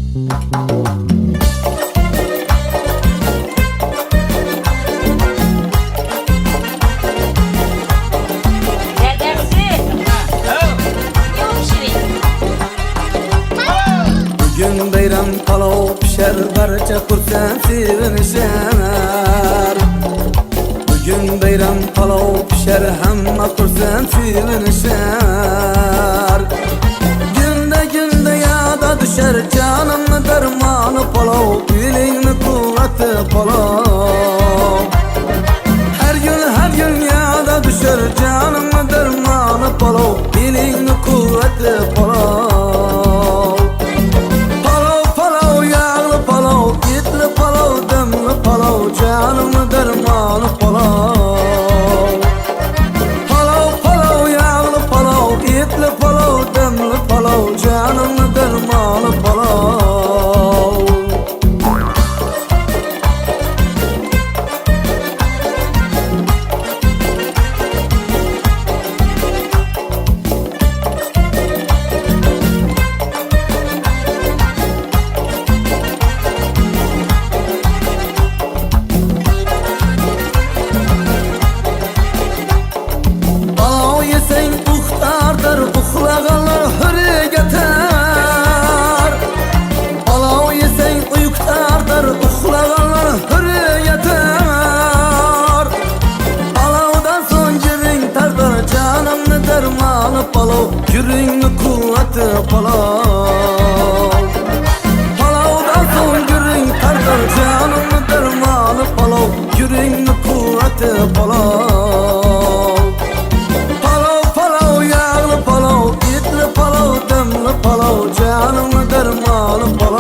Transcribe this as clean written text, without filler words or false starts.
Bugün bayram palov pişer, barcha xursand sevinishar. Bugün bayram palov pişer, hamma xursand sevinishar. Günde yada düşer, canımni darmoni palov, elingni quvvati palov. Her gün yada düşer, canımni darmoni palov, elingni quvvati palov. Canımı dermanı palav. Palav yağlı palav, etli palav, demli palav, canımı dermanı palav. Uxlağanlar hürriye yeter. Palav yeseng uyuktardır, uxlağanlar hürriye yeter. Palavdan son giring tartar, canımni dermanı palav, yüreğini kuvveti palav. Palavdan son giring tartar, canımni dermanı palav, yüreğini kuvveti palav. Palav, canımı dermanı palav.